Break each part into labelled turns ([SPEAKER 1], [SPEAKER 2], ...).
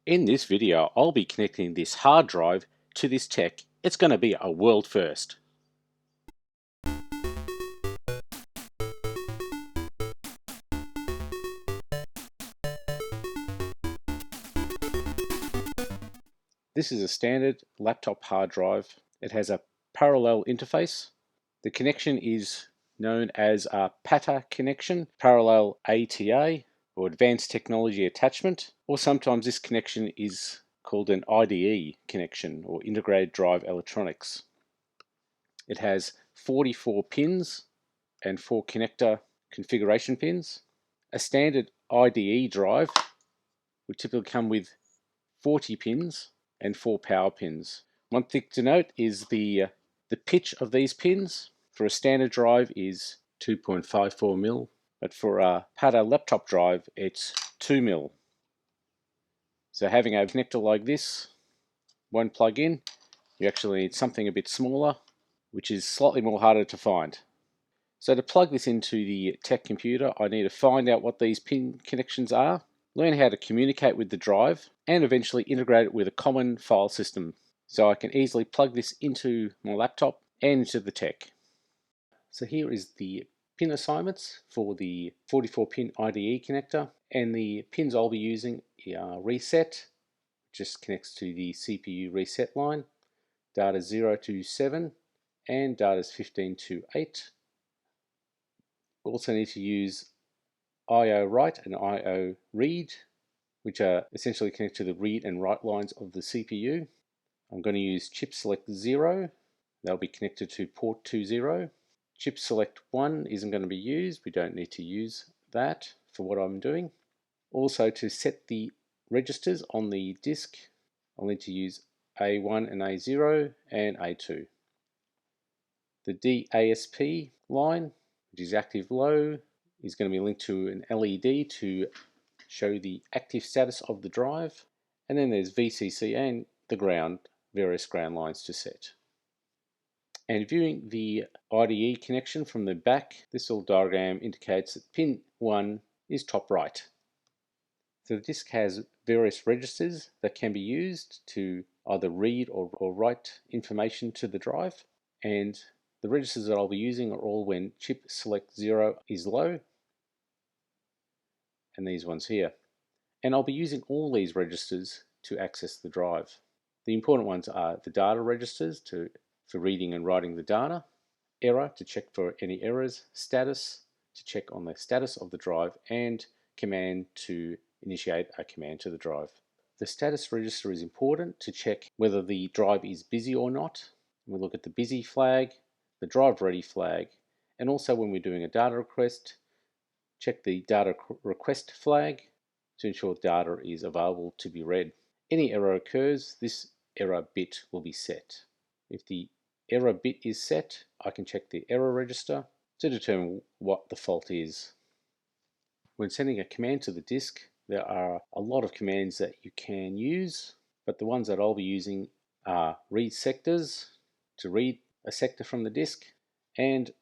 [SPEAKER 1] In this video, I'll be connecting this hard drive to this tech. It's going to be a world first. This is a standard laptop hard drive. It has a parallel interface. The connection is known as a PATA connection, parallel ATA, or advanced technology attachment, or sometimes this connection is called an IDE connection, or integrated drive electronics. It has 44 pins and 4 connector configuration pins. A standard IDE drive would typically come with 40 pins and 4 power pins. One thing to note is the pitch of these pins for a standard drive is 2.54 mil, but for a PATA laptop drive it's 2 mil. So having a connector like this won't plug in. You actually need something a bit smaller, which is slightly more harder to find. So to plug this into the tech computer, I need to find out what these pin connections are, learn how to communicate with the drive, and eventually integrate it with a common file system so I can easily plug this into my laptop and into the tech. So here is the pin assignments for the 44 pin IDE connector, and the pins I'll be using are reset, just connects to the CPU reset line, data 0 to 7, and data's 15 to 8. We also need to use I/O write and I/O read, which are essentially connected to the read and write lines of the CPU. I'm going to use chip select 0. They'll be connected to port 20. Chip select 1 isn't going to be used. We don't need to use that for what I'm doing. Also, to set the registers on the disk, I'll need to use A1 and A0 and A2. The DASP line, which is active low, is going to be linked to an LED to show the active status of the drive. And then there's VCC and the ground, various ground lines to set. And viewing the IDE connection from the back, this little diagram indicates that pin 1 is top right. So the disk has various registers that can be used to either read or write information to the drive. And the registers that I'll be using are all when chip select 0 is low, and these ones here. And I'll be using all these registers to access the drive. The important ones are the data registers for reading and writing the data, error to check for any errors, status to check on the status of the drive, and command to initiate a command to the drive. The status register is important to check whether the drive is busy or not. We'll look at the busy flag, the drive ready flag, and also when we're doing a data request, check the data request flag to ensure data is available to be read. Any error occurs, this error bit will be set. If the error bit is set, I can check the error register to determine what the fault is. When sending a command to the disk, there are a lot of commands that you can use, but the ones that I'll be using are read sectors to read a sector from the disk, and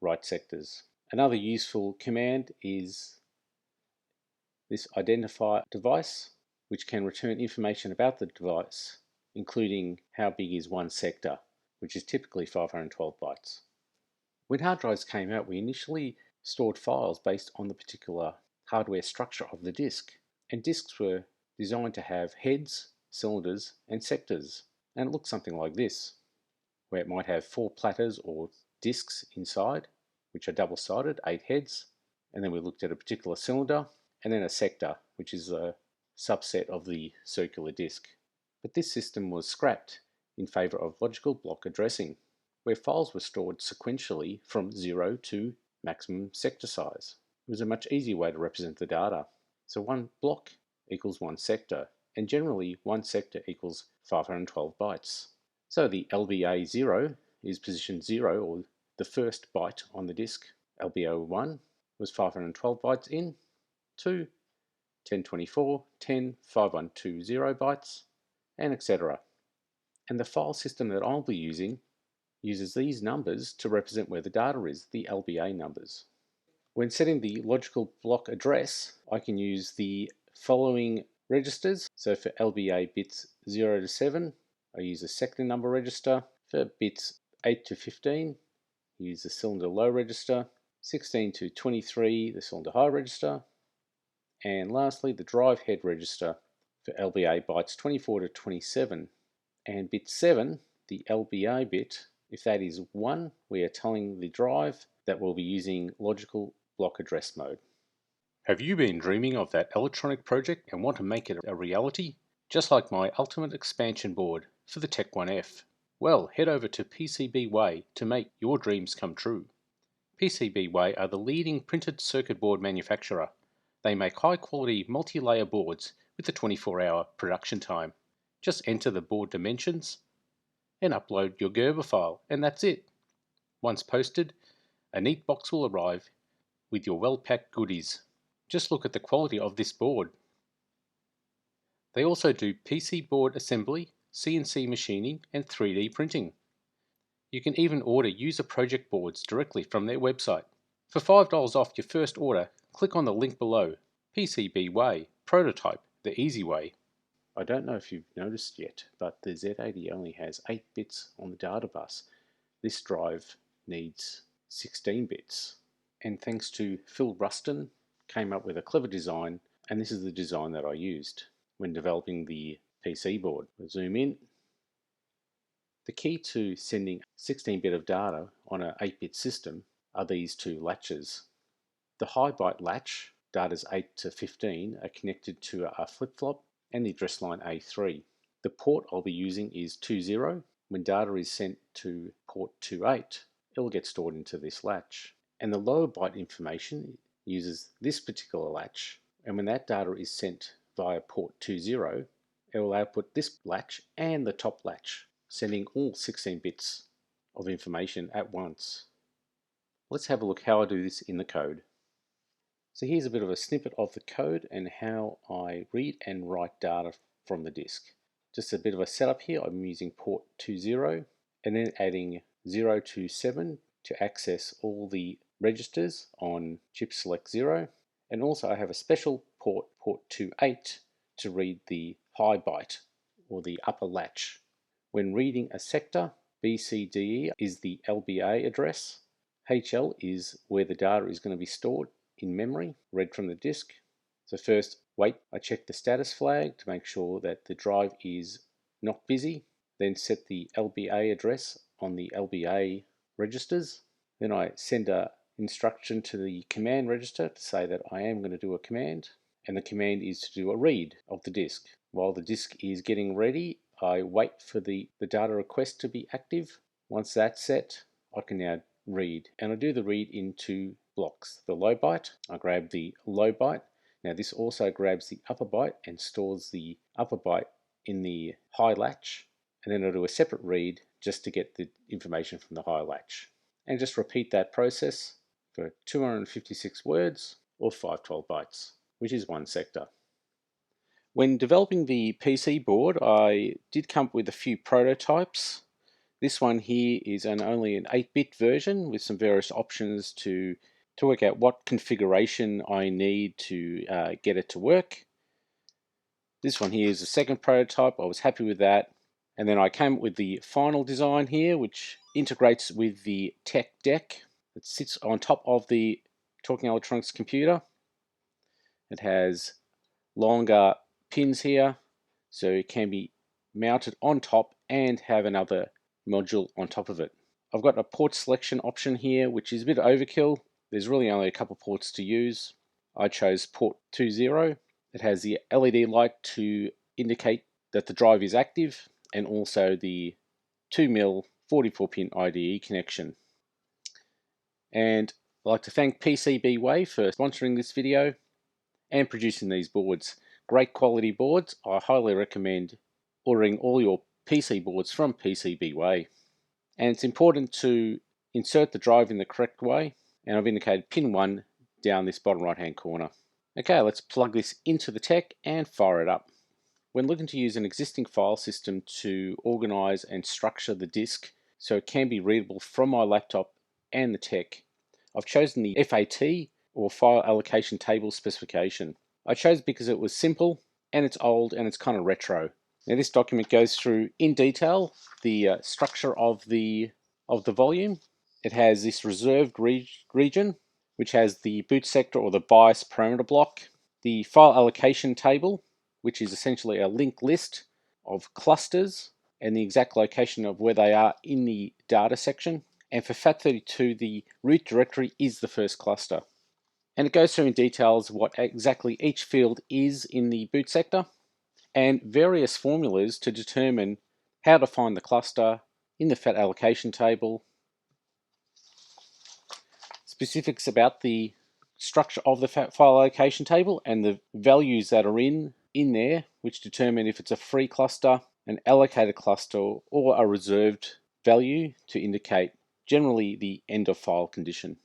[SPEAKER 1] write sectors. Another useful command is this identify device, which can return information about the device, including how big is one sector, which is typically 512 bytes. When hard drives came out, we initially stored files based on the particular hardware structure of the disk, and disks were designed to have heads, cylinders, and sectors, and it looks something like this, where it might have 4 platters or disks inside, which are double-sided, 8 heads, and then we looked at a particular cylinder, and then a sector, which is a subset of the circular disk. But this system was scrapped in favor of logical block addressing, where files were stored sequentially from 0 to maximum sector size. It was a much easier way to represent the data. So one block equals one sector, and generally one sector equals 512 bytes. So the LBA 0 is position 0, or the first byte on the disk. LBO 1 was 512 bytes in, 2, 1024, 10, 5120 bytes, and etc. And the file system that I'll be using uses these numbers to represent where the data is, the LBA numbers. When setting the logical block address, I can use the following registers. So for LBA bits 0 to 7, I use a secondary number register. For bits 8 to 15, I use the cylinder low register. 16 to 23, the cylinder high register. And lastly, the drive head register for LBA bytes 24 to 27. And bit 7, the LBA bit, if that is 1, we are telling the drive that we'll be using logical block address mode. Have you been dreaming of that electronic project and want to make it a reality? Just like my ultimate expansion board for the Tech 1F. Well, head over to PCBWay to make your dreams come true. PCBWay are the leading printed circuit board manufacturer. They make high-quality multi-layer boards with a 24-hour production time. Just enter the board dimensions and upload your Gerber file, and that's it. Once posted, a neat box will arrive with your well-packed goodies. Just look at the quality of this board. They also do PC board assembly, CNC machining, and 3D printing. You can even order user project boards directly from their website. For $5 off your first order, click on the link below. PCBWay, prototype the easy way. I don't know if you've noticed yet, but the Z80 only has 8 bits on the data bus. This drive needs 16 bits. And thanks to Phil Ruston, came up with a clever design, and this is the design that I used when developing the PC board. We'll zoom in. The key to sending 16-bit of data on an 8-bit system are these two latches. The high byte latch, data's 8 to 15, are connected to a flip-flop and the address line A3. The port I'll be using is 20. When data is sent to port 28, it will get stored into this latch. And the lower byte information uses this particular latch, and when that data is sent via port 20, it will output this latch and the top latch, sending all 16 bits of information at once. Let's have a look how I do this in the code. So here's a bit of a snippet of the code and how I read and write data from the disk. Just a bit of a setup here. I'm using port 20 and then adding 0 to 7 to access all the registers on chip select 0, and also I have a special port 28 to read the high byte or the upper latch. When reading a sector, BCDE is the LBA address, HL is where the data is going to be stored in memory, read from the disk. So first, I check the status flag to make sure that the drive is not busy, then set the LBA address on the LBA registers. Then I send an instruction to the command register to say that I am going to do a command, and the command is to do a read of the disk. While the disk is getting ready, I wait for the data request to be active. Once that's set, I can now read, and I do the read in 2 blocks. The low byte, I grab the low byte. Now this also grabs the upper byte and stores the upper byte in the high latch, and then I'll do a separate read just to get the information from the high latch. And just repeat that process for 256 words or 512 bytes, which is 1 sector. When developing the PC board, I did come up with a few prototypes. This one here is only an 8-bit version with some various options to work out what configuration I need to get it to work. This one here is the second prototype. I was happy with that. And then I came up with the final design here, which integrates with the tech deck that sits on top of the Talking Electronics computer. It has longer pins here, so it can be mounted on top and have another module on top of it. I've got a port selection option here, which is a bit overkill. There's really only a couple ports to use. I chose port 20. It has the LED light to indicate that the drive is active, and also the 2mm 44-pin IDE connection. And I'd like to thank PCBWay for sponsoring this video and producing these boards. Great quality boards. I highly recommend ordering all your PC boards from PCBWay. And it's important to insert the drive in the correct way, and I've indicated pin 1 down this bottom right hand corner. Okay, let's plug this into the tech and fire it up. When looking to use an existing file system to organize and structure the disk so it can be readable from my laptop and the tech, I've chosen the FAT or File Allocation Table specification. I chose it because it was simple and it's old and it's kind of retro. Now this document goes through in detail the structure of the volume. It has this reserved region, which has the boot sector or the BIOS parameter block, the file allocation table, which is essentially a linked list of clusters and the exact location of where they are in the data section. And for FAT32, the root directory is the first cluster. And it goes through in details what exactly each field is in the boot sector and various formulas to determine how to find the cluster in the FAT allocation table, specifics about the structure of the FAT file allocation table and the values that are in there, which determine if it's a free cluster, an allocated cluster, or a reserved value to indicate generally the end of file condition.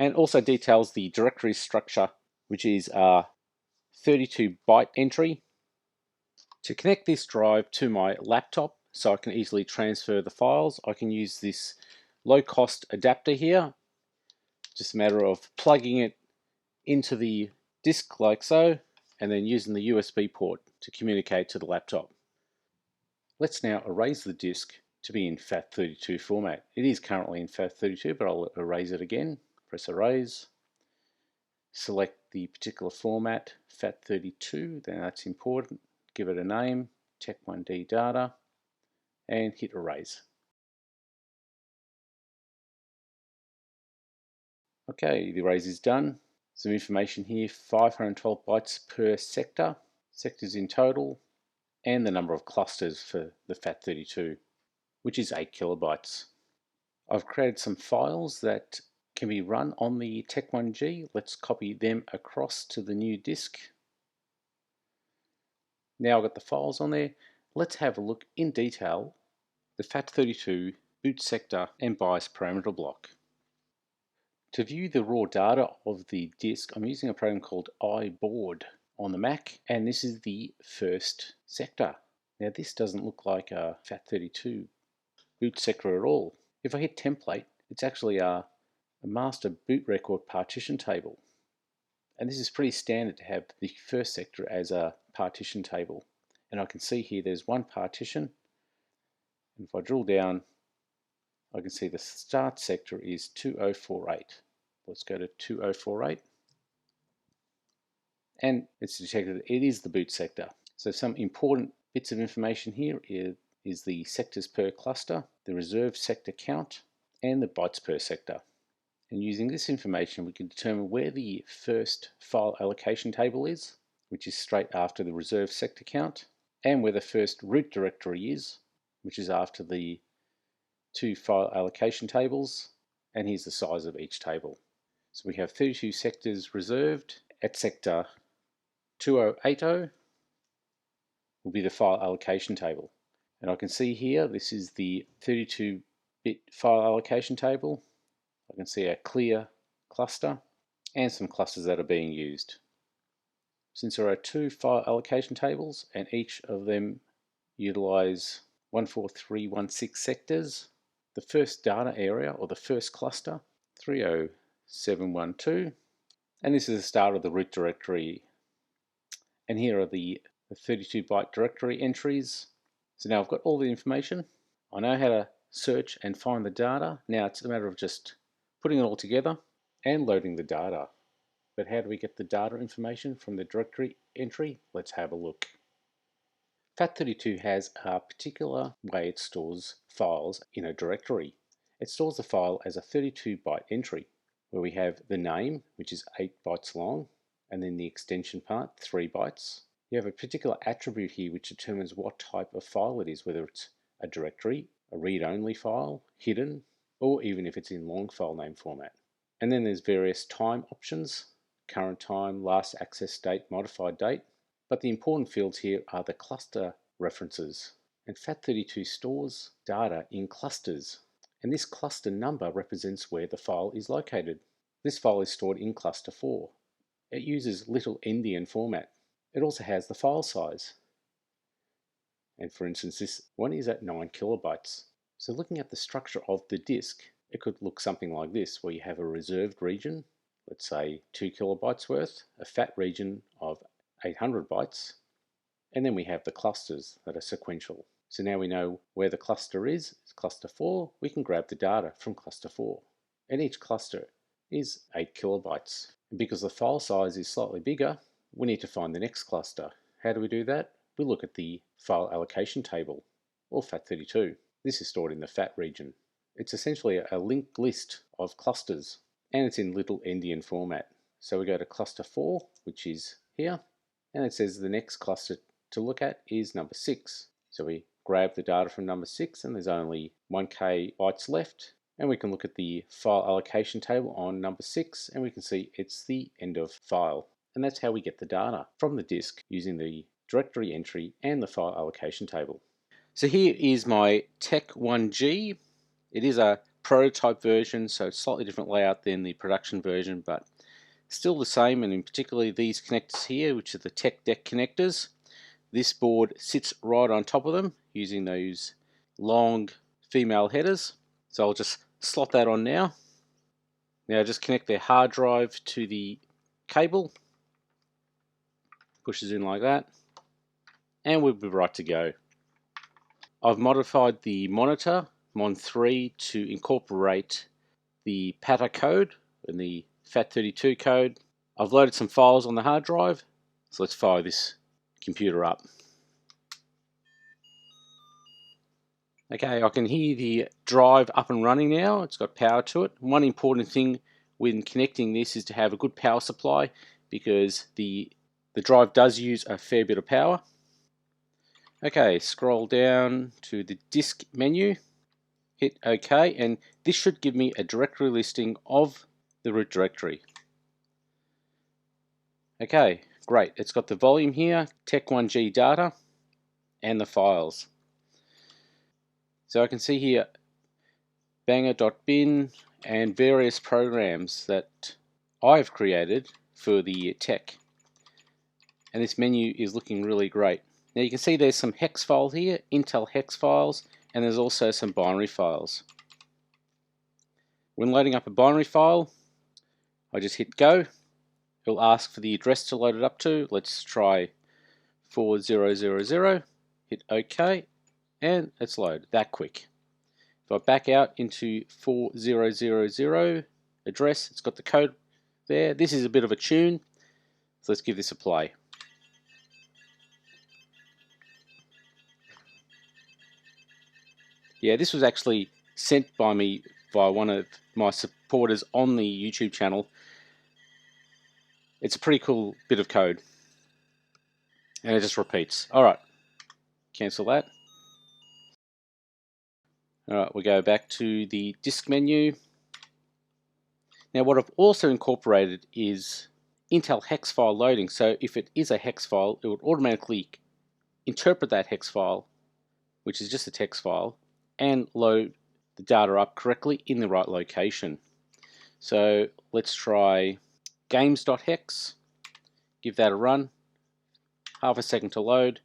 [SPEAKER 1] And also details the directory structure, which is a 32-byte entry. To connect this drive to my laptop so I can easily transfer the files, I can use this low-cost adapter here. Just a matter of plugging it into the disk like so, and then using the USB port to communicate to the laptop. Let's now erase the disk to be in FAT32 format. It is currently in FAT32, but I'll erase it again. Press erase. Select the particular format, FAT32, then that's important. Give it a name, Tech1D data, and hit erase. Okay, the erase is done. Some information here, 512 bytes per sector, sectors in total, and the number of clusters for the FAT32, which is 8 kilobytes. I've created some files that can be run on the Tech1G. Let's copy them across to the new disk. Now I've got the files on there. Let's have a look in detail the FAT32 boot sector and BIOS parameter block. To view the raw data of the disk, I'm using a program called iBoard on the Mac, and this is the first sector. Now this doesn't look like a FAT32 boot sector at all. If I hit template, it's actually a master boot record partition table. And this is pretty standard to have the first sector as a partition table. And I can see here there's one partition. And if I drill down, I can see the start sector is 2048. Let's go to 2048. And it's detected that it is the boot sector. So some important bits of information here is the sectors per cluster, the reserved sector count, and the bytes per sector. And using this information, we can determine where the first file allocation table is, which is straight after the reserved sector count, and where the first root directory is, which is after the two file allocation tables, and here's the size of each table. So we have 32 sectors reserved. At sector 2080 will be the file allocation table. And I can see here, this is the 32-bit file allocation table. I can see a clear cluster and some clusters that are being used. Since there are two file allocation tables and each of them utilize 14316 sectors, the first data area or the first cluster, 30712, and this is the start of the root directory. And here are the 32-byte directory entries. So now I've got all the information. I know how to search and find the data. Now it's a matter of just putting it all together and loading the data. But how do we get the data information from the directory entry? Let's have a look. FAT32 has a particular way it stores files in a directory. It stores the file as a 32-byte entry, where we have the name, which is 8 bytes long, and then the extension part, 3 bytes. You have a particular attribute here which determines what type of file it is, whether it's a directory, a read-only file, hidden, or even if it's in long file name format. And then there's various time options, current time, last access date, modified date. But the important fields here are the cluster references. And FAT32 stores data in clusters. And this cluster number represents where the file is located. This file is stored in cluster 4. It uses little endian format. It also has the file size. And for instance, this one is at 9 kilobytes. So looking at the structure of the disk, it could look something like this, where you have a reserved region, let's say 2 kilobytes worth, a FAT region of 800 bytes, And then we have the clusters that are sequential. So now we know where the cluster is. It's cluster 4. We can grab the data from cluster 4. And each cluster is 8 kilobytes. And because the file size is slightly bigger, we need to find the next cluster. How do we do that? We look at the file allocation table, or FAT32. This is stored in the FAT region. It's essentially a linked list of clusters, and it's in little endian format. So we go to cluster 4, which is here, and it says the next cluster to look at is number 6. So we grab the data from number 6, and there's only 1K bytes left, and we can look at the file allocation table on number 6, and we can see it's the end of file. And that's how we get the data from the disk using the directory entry and the file allocation table. So here is my Tech1G. It is a prototype version, so it's slightly different layout than the production version, but still the same, and in particular these connectors here, which are the Tech Deck connectors. This board sits right on top of them using those long female headers. So I'll just slot that on now. Now just connect their hard drive to the cable. Pushes in like that. And we'll be right to go. I've modified the monitor, Mon3, to incorporate the PATA code and the FAT32 code. I've loaded some files on the hard drive, so let's fire this computer up. Okay, I can hear the drive up and running now. It's got power to it. One important thing when connecting this is to have a good power supply, because the drive does use a fair bit of power. Okay, scroll down to the disk menu, hit OK, and this should give me a directory listing of the root directory. Okay, great. It's got the volume here, Tech1G data, and the files. So I can see here banger.bin and various programs that I've created for the Tech. And this menu is looking really great. Now you can see there's some hex files here, Intel hex files, and there's also some binary files. When loading up a binary file, I just hit go. It'll ask for the address to load it up to. Let's try 4000, hit OK, and it's loaded that quick. If I back out into 4000 address, it's got the code there. This is a bit of a tune, so let's give this a play. Yeah, this was actually sent by me by one of my supporters on the YouTube channel. It's a pretty cool bit of code. And it just repeats. Alright, cancel that. Alright, we go back to the disk menu. Now what I've also incorporated is Intel hex file loading. So if it is a hex file, it would automatically interpret that hex file, which is just a text file, and load the data up correctly in the right location. So let's try games.hex, give that a run, half a second to load.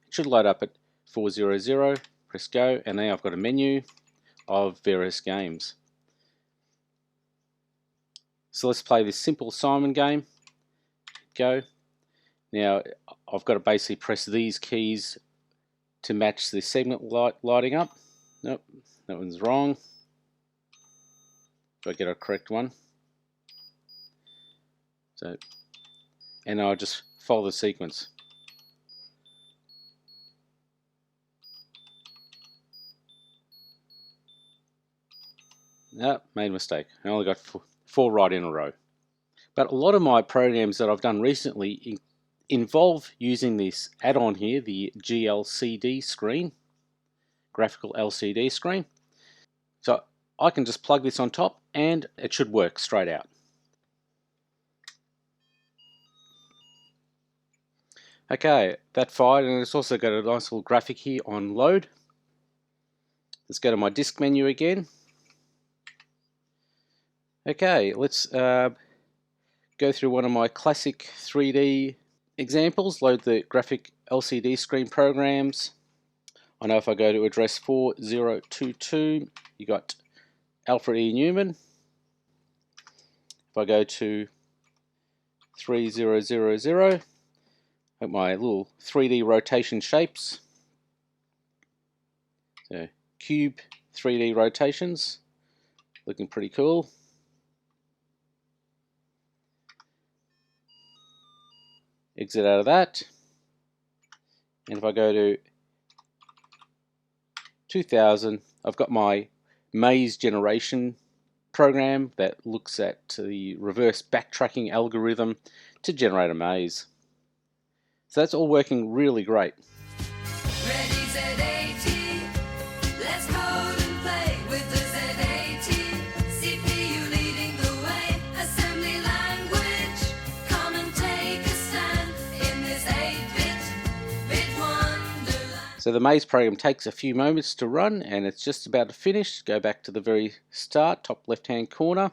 [SPEAKER 1] It should load up at 400, press go, and now I've got a menu of various games. So let's play this simple Simon game. Go. Now I've got to basically press these keys to match the segment lighting up. Nope, that one's wrong. Do I get a correct one? So, and I'll just follow the sequence. No, made a mistake. I only got four right in a row. But a lot of my programs that I've done recently involve using this add-on here, the GLCD screen, graphical LCD screen. So I can just plug this on top and it should work straight out. Okay, that fired, and it's also got a nice little graphic here on load. Let's go to my disk menu again. Okay, let's go through one of my classic 3D examples, load the graphic LCD screen programs. I know if I go to address 4022, you got Alfred E. Newman. If I go to 3000, Got my little 3D rotation shapes. So cube 3D rotations, looking pretty cool. Exit out of that. And if I go to 2000, I've got my maze generation program that looks at the reverse backtracking algorithm to generate a maze. So that's all working really great.
[SPEAKER 2] Ready Z80, let's code and play with the Z80. CPU leading the way, assembly language. Come and take a stand in this 8-bit wonderland.
[SPEAKER 1] So the maze program takes a few moments to run and it's just about to finish. Go back to the very start, top left hand corner,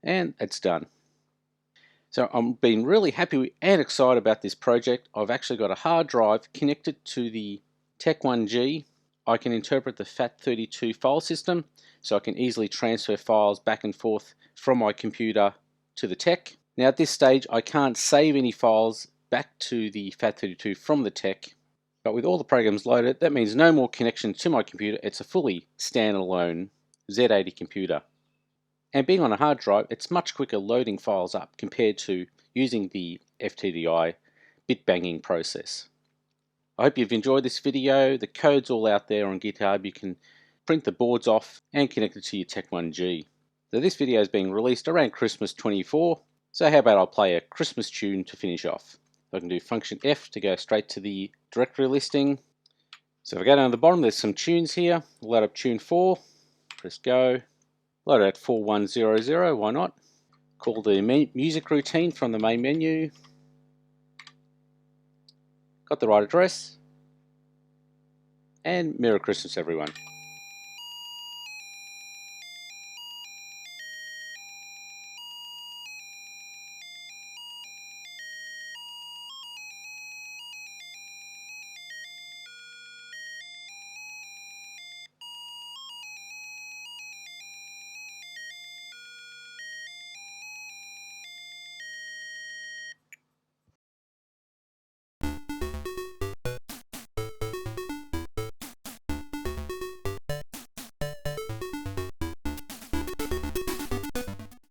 [SPEAKER 1] and it's done. So I'm being really happy and excited about this project. I've actually got a hard drive connected to the Tech1G. I can interpret the FAT32 file system, so I can easily transfer files back and forth from my computer to the Tech. Now at this stage I can't save any files back to the FAT32 from the Tech, but with all the programs loaded, that means no more connection to my computer. It's a fully standalone Z80 computer. And being on a hard drive, it's much quicker loading files up compared to using the FTDI bit banging process. I hope you've enjoyed this video. The code's all out there on GitHub. You can print the boards off and connect it to your Tech1G. So this video is being released around Christmas 24. So how about I'll play a Christmas tune to finish off. I can do function F to go straight to the directory listing. So if I go down to the bottom, there's some tunes here. I'll load up tune 4, press go. Load it at 4100, why not? Call the music routine from the main menu. Got the right address. And Merry Christmas everyone.